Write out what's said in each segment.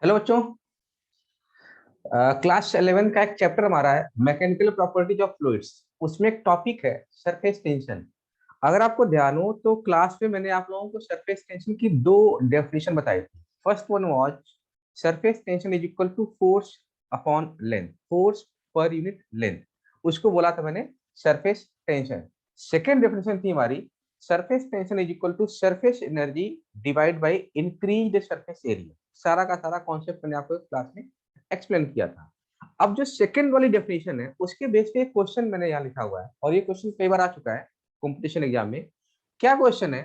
Hello बच्चों। Class 11 का एक चैप्टर हमारा है मैकेनिकल प्रॉपर्टीज ऑफ फ्लूइड्स। उसमें एक टॉपिक है सरफेस टेंशन। अगर आपको ध्यान हो तो क्लास में मैंने आप लोगों को सरफेस टेंशन की दो डेफिनेशन बताई थी। First one was surface tension is equal to force upon length, force पर यूनिट लेंथ, उसको बोला था मैंने सरफेस टेंशन। सेकेंड डेफिनेशन थी हमारी surface tension is equal to surface energy divide by increased surface area. सारा का सारा कॉन्सेप्ट मैंने आपको क्लास में एक्सप्लेन किया था। अब जो सेकंड वाली डेफिनेशन है उसके बेस पे एक क्वेश्चन मैंने यहाँ लिखा हुआ है और ये क्वेश्चन कई बार आ चुका है कंपटीशन एग्जाम में। क्या क्वेश्चन है,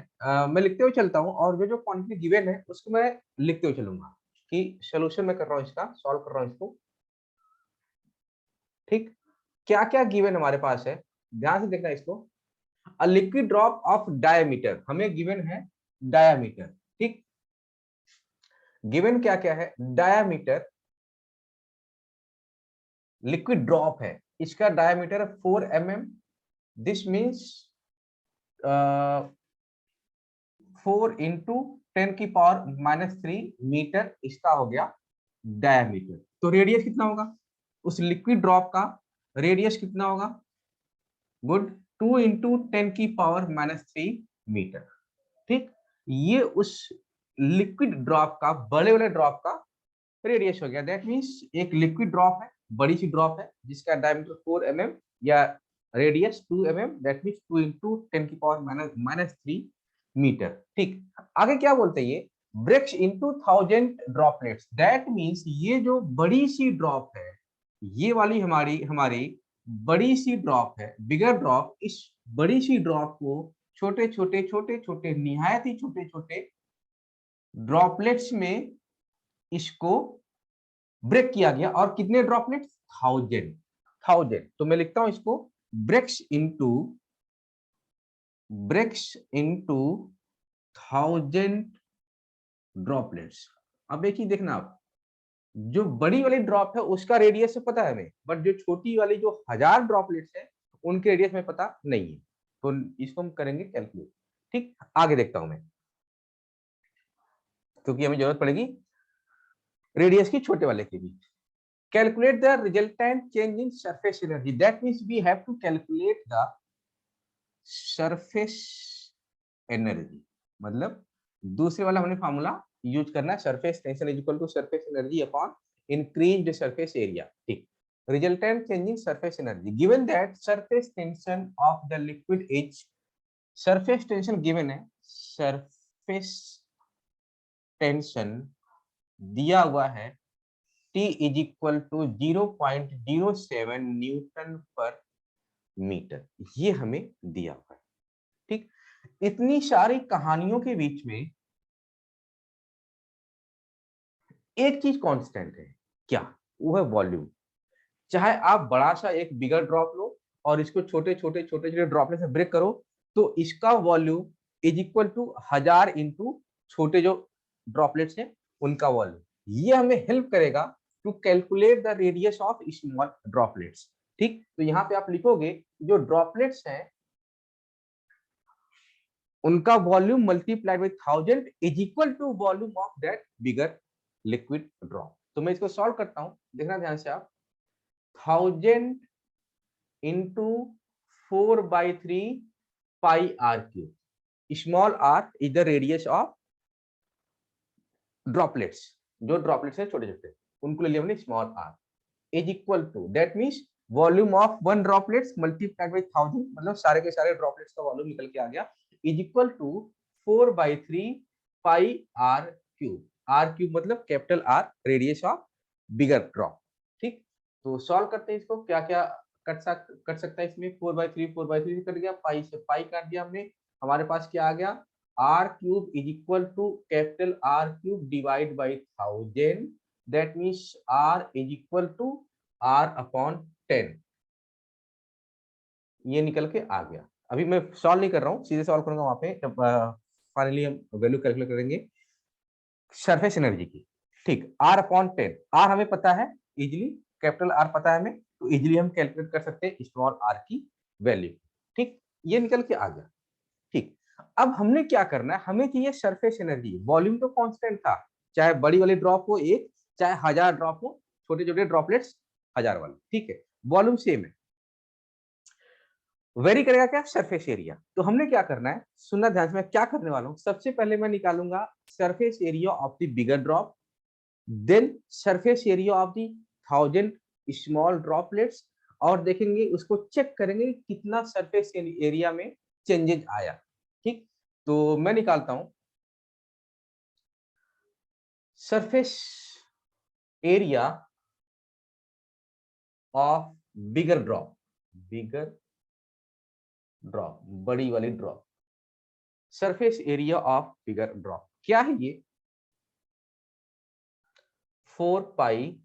मैं लिखते हुए चलता हूँ और जो जो क्वांटिटी गिवन है उसको मैं लिखते हुए चलूंगा कि सोल्यूशन मैं कर रहा हूँ, इसका सॉल्व कर रहा हूँ इसको। ठीक, क्या क्या गिवन हमारे पास है, ध्यान से देखना इसको। A liquid drop of diameter, हमें गिवन है डायमीटर। ठीक, गिवन क्या क्या है, डायमीटर लिक्विड ड्रॉप है, इसका diameter 4 mm। This means 4 × 10⁻³ metre इसका हो गया डायमीटर। तो रेडियस कितना होगा उस लिक्विड ड्रॉप का, रेडियस कितना होगा, गुड, 2 × 10⁻³ मीटर। ठीक, ये उस लिक्विड ड्रॉप का, बड़े वाले ड्रॉप का रेडियस हो गया। दैट मीन्स एक लिक्विड ड्रॉप है, बड़ी सी ड्रॉप है जिसका डायमीटर 4 mm या radius 2 mm, that means 2 × 10⁻³ metre. ठीक, आगे क्या बोलते हैं, ये breaks into 1000 droplets. That means ये जो बड़ी सी ड्रॉप है, ये वाली हमारी हमारी बड़ी सी ड्रॉप है, बिगर ड्रॉप, इस बड़ी सी ड्रॉप को छोटे छोटे छोटे छोटे निहायत ही छोटे छोटे ड्रॉपलेट्स में इसको ब्रेक किया गया। और कितने ड्रॉपलेट्स, 1000। तो मैं लिखता हूं इसको ब्रेक्स इनटू 1000 ड्रॉपलेट्स। अब एक ही देखना आप, जो बड़ी वाली ड्रॉप है उसका रेडियस से पता है हमें, बट जो छोटी वाली जो 1000 ड्रॉपलेट्स है उनके रेडियस में पता नहीं है। तो इसको हम करेंगे कैलकुलेट। ठीक, आगे देखता हूं मैं, क्योंकि हमें जरूरत पड़ेगी रेडियस की छोटे वाले की भी। Calculate the resultant change in surface energy. That means we have to calculate the surface energy। मतलब दूसरे वाला हमने फार्मूला यूज करना है, surface tension is equal to surface energy upon increased surface area. ठीक, resultant change in surface energy given that surface tension of the liquid is, surface tension given है, surface tension दिया हुआ है T is equal to 0.07 newton per metre, ये हमें दिया हुआ है। ठीक, इतनी सारी कहानियों के बीच में एक चीज कांस्टेंट है, क्या, वो है वॉल्यूम। चाहे आप बड़ा सा एक बिगर ड्रॉप लो और इसको छोटे छोटे छोटे छोटे ड्रॉपलेट से ब्रेक करो, तो इसका volume is equal to 1000 into छोटे जो ड्रॉपलेट्स हैं उनका वॉल्यूम। ये हमें हेल्प करेगा to calculate the radius of small droplets. ठीक, तो यहाँ पे आप लिखोगे जो ड्रॉपलेट्स हैं उनका volume multiplied by 1000 is equal to volume of that bigger liquid drop. तो मैं इसको सॉल्व करता हूं, देखना ध्यान से आप। 1000 into 4/3 pi are cube, small r is the radius of droplets, जो ड्रॉपलेट्स है छोटे छोटे उनको ले लिया हमने small r, is equal to, that means volume of one droplets multiplied by 1000, मतलब सारे के सारे ड्रॉपलेट्स का वॉल्यूम निकल के आ गया, is equal to 4/3 pi are cube. R cube मतलब capital R, radius of bigger drop. ठीक, तो सॉल्व करते हैं इसको, क्या क्या कट सकता है इसमें। 4/3 कट गया, पाई से पाई काट दिया हमने, हमारे पास क्या आ गया, r cube is equal to capital R cube divide by 1000, that means r is equal to R upon 10। ये निकल के आ गया। अभी मैं सॉल्व नहीं कर रहा हूँ, सीधे सॉल्व करूंगा वहां पे जब फाइनली हम वैल्यू कैलकुलेट करेंगे सरफेस एनर्जी की। ठीक, आर अपॉन 10, आर हमें पता है इजिली, कैपिटल आर पता है हमें, तो इजिली हम कैलकुलेट कर सकते हैं स्मॉल आर की वैल्यू। ठीक, ये निकल के आ गया। ठीक, अब हमने क्या करना है, हमें चाहिए सरफेस एनर्जी। वॉल्यूम तो कांस्टेंट था, चाहे बड़ी वाली ड्रॉप हो एक, चाहे 1000 ड्रॉप हो, छोटे छोटे ड्रॉपलेट्स 1000 वाले, ठीक है, वॉल्यूम सेम है। वेरी करेगा क्या? Surface area. तो हमने क्या करना है, सुनना ध्यान से, मैं क्या करने वाला हूं, सबसे पहले मैं निकालूंगा surface area of the bigger drop, then surface area of the 1000 small droplets, और देखेंगे उसको चेक करेंगे कितना सरफेस एरिया में चेंजेस आया। ठीक, तो मैं निकालता हूं surface area of bigger drop, bigger drop, बड़ी वाली drop, surface area of bigger drop क्या है ये? 4 pi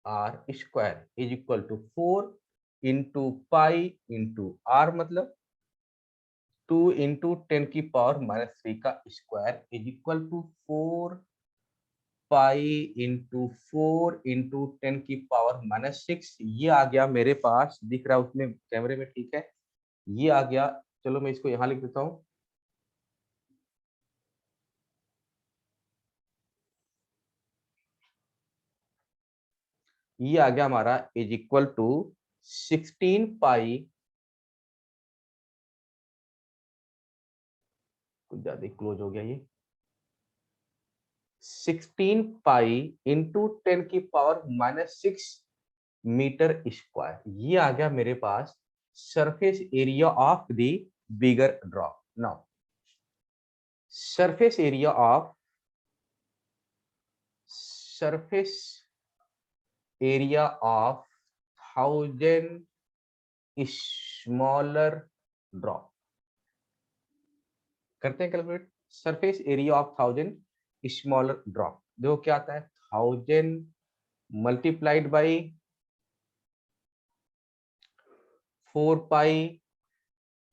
R square is equal to 4 into pi into R, मतलब 2 इंटू 10 की पावर माइनस 3 का square is equal to 4 pi into 4 into 10 की power minus 6। ये आ गया मेरे पास, दिख रहा है उसमें कैमरे में, ठीक है, ये आ गया। चलो मैं इसको यहां लिख देता हूं, ये आ गया हमारा इज इक्वल टू 16 पाई, कुछ ज्यादा क्लोज हो गया ये, 16 पाई इंटू 10 की पावर माइनस 6 मीटर स्क्वायर। ये आ गया मेरे पास surface area of the bigger drop. Now surface area of, surface area of 1000 smaller drop, करते हैं calculate. Surface area of 1000 smaller drop, देखो क्या आता है, 1000 multiplied by 4 pi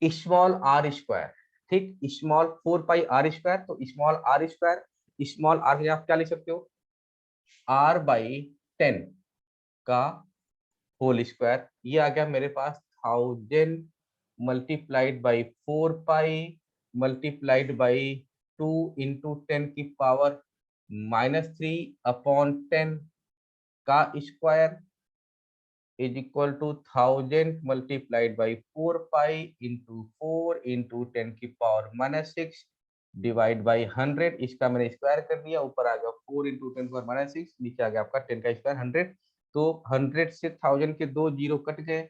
small R square. ठीक, स्मॉल 4 पाई आर स्क्वायर, तो small R square, small R आप क्या लिख सकते हो, आर बाई 10 का होल स्क्वायर। ये आ गया मेरे पास 1000 multiplied by 4 pi multiplied by 2 into 10 की पावर माइनस 3 अपॉन 10 का square is equal to 1000 multiplied by 4 pi into 4 into 10 की पावर माइनस 6 डिवाइड बाई 100। इसका मैंने स्क्वायर कर दिया, ऊपर आ गया 4 इंटू 10 पावर माइनस 6, नीचे आ गया आपका 10 का स्क्वायर 100। तो 100 से 1000 के दो जीरो कट गए,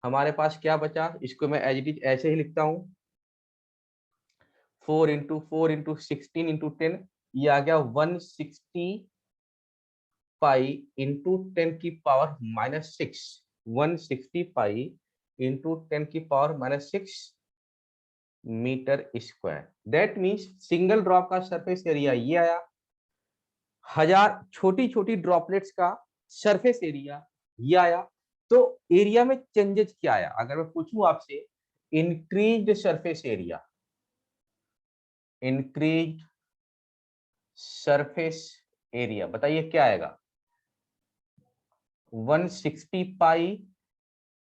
हमारे पास क्या बचा, इसको मैं एज इट इज ऐसे ही लिखता हूँ, 4 इंटू 16 इंटू 10, ये आ गया 160 पाई इंटू 10 की पावर माइनस 6, 160 पाई इंटू 10 की power minus 6 metre square. That means single drop का सरफेस एरिया ये आया, 1000 छोटी छोटी ड्रॉपलेट्स का सरफेस एरिया ये आया। तो एरिया में चेंजेस क्या आया, अगर मैं पूछूं आपसे, increased surface area, increased surface area, बताइए क्या आएगा, 160 पाई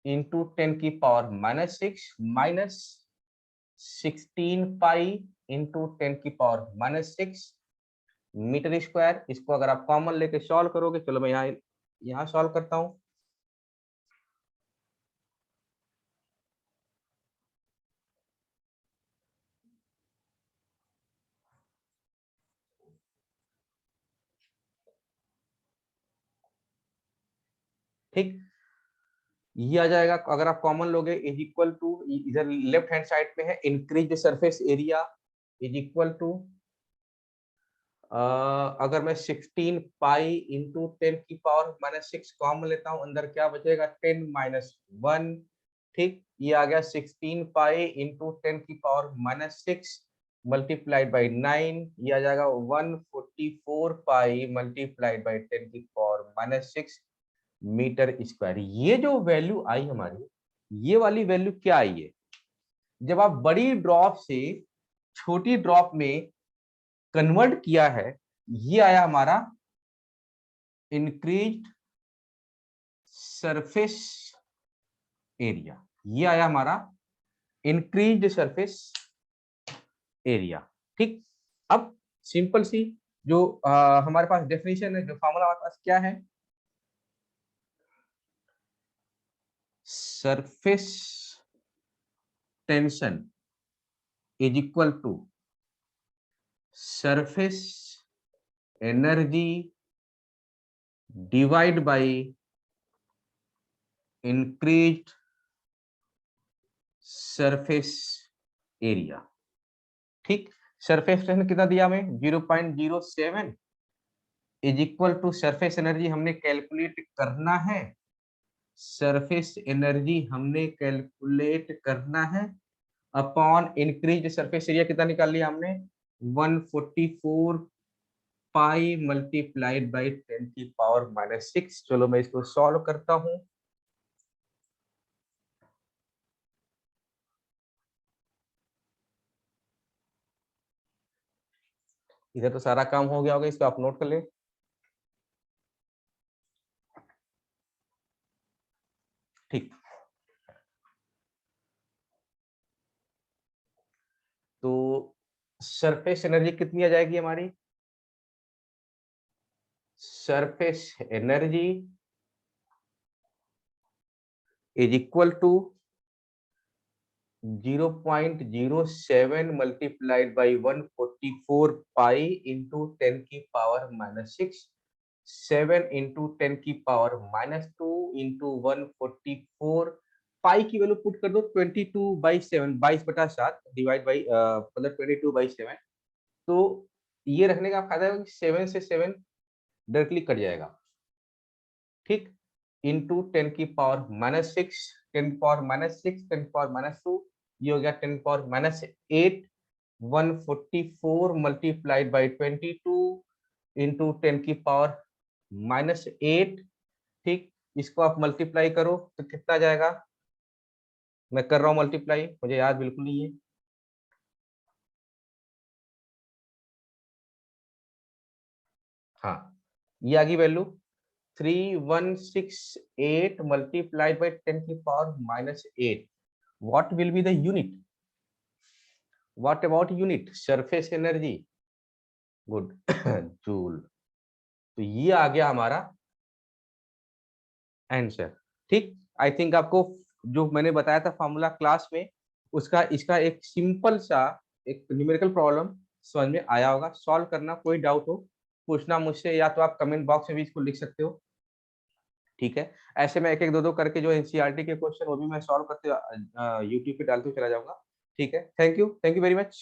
इंटू 10 की पावर माइनस 6 माइनस 16 पाई इंटू 10 की पावर माइनस 6 मीटर स्क्वायर। इसको अगर आप कॉमन लेके सॉल्व करोगे, चलो मैं यहाँ सॉल्व करता हूँ। ठीक, ये आ जाएगा, अगर आप कॉमन लोगे, इज इक्वल टू, इधर लेफ्ट हैंड साइड पे है increase surface area is equal to, अगर मैं 16 पाई इंटू 10 की पावर माइनस 6 कॉमन लेता हूं, अंदर क्या बचेगा, 10 माइनस 1। ठीक, ये आ गया 16 पाई इंटू 10 की पावर माइनस 6 मल्टीप्लाइड बाई 9, ये आ जाएगा 144 पाई मल्टीप्लाइड बाई 10 की पावर माइनस 6 मीटर स्क्वायर। ये जो वैल्यू आई हमारी, ये वाली वैल्यू क्या आई है, जब आप बड़ी ड्रॉप से छोटी ड्रॉप में कन्वर्ट किया है, ये आया हमारा इंक्रीज्ड सरफेस एरिया, ये आया हमारा इंक्रीज्ड सरफेस एरिया। ठीक, अब सिंपल सी जो हमारे पास डेफिनेशन है, जो फॉर्मूला हमारे पास क्या है, surface tension is equal to surface energy divide by increased surface area. ठीक, सरफेस टेंशन कितना दिया हमें, 0.07 is equal to surface energy हमने कैलकुलेट करना है, सरफेस एनर्जी हमने कैलकुलेट करना है अपॉन इंक्रीज सरफेस एरिया कितना निकाल लिया हमने, 144 पाई मल्टीप्लाइड बाई 10⁻⁻⁶। चलो मैं इसको सॉल्व करता हूं। इधर तो सारा काम हो गया होगा, इसको आप नोट कर ले। ठीक, तो सरफेस एनर्जी कितनी आ जाएगी हमारी, surface energy is equal to 0.07 multiplied by 144 pi into 10⁻⁻⁶, 7 into 10⁻⁻2 into 144 pi की वैल्यू पुट कर दो 22/7, 22/7 डिवाइड बाई मतलब 22/7। तो ये रखने का फायदा है कि 7 से 7 डायरेक्टली कट जाएगा। ठीक, इंटू 10⁻⁻⁶, 10⁻⁻6, 10⁻⁻2, ये हो गया 10⁻⁻8, 144 मल्टीप्लाइड बाई 22 इंटू 10⁻⁻8। ठीक, इसको आप मल्टीप्लाई करो तो कितना जाएगा, मैं कर रहा हूँ मल्टीप्लाई, मुझे याद बिल्कुल नहीं है। हाँ, ये आ गई value 3168 multiplied by 10⁻⁻8. What will be the unit? What about unit? Surface energy. Good. Joule. तो ये आ गया हमारा आंसर। ठीक, आई थिंक आपको जो मैंने बताया था फॉर्मूला क्लास में, उसका इसका एक सिंपल सा एक न्यूमेरिकल प्रॉब्लम समझ में आया होगा। सॉल्व करना, कोई डाउट हो पूछना मुझसे, या तो आप कमेंट बॉक्स में भी इसको लिख सकते हो। ठीक है, ऐसे में एक एक दो दो करके जो एनसीईआरटी के क्वेश्चन वो भी मैं सॉल्व करते यूट्यूब पे डालते चला जाऊंगा। ठीक है, थैंक यू वेरी मच।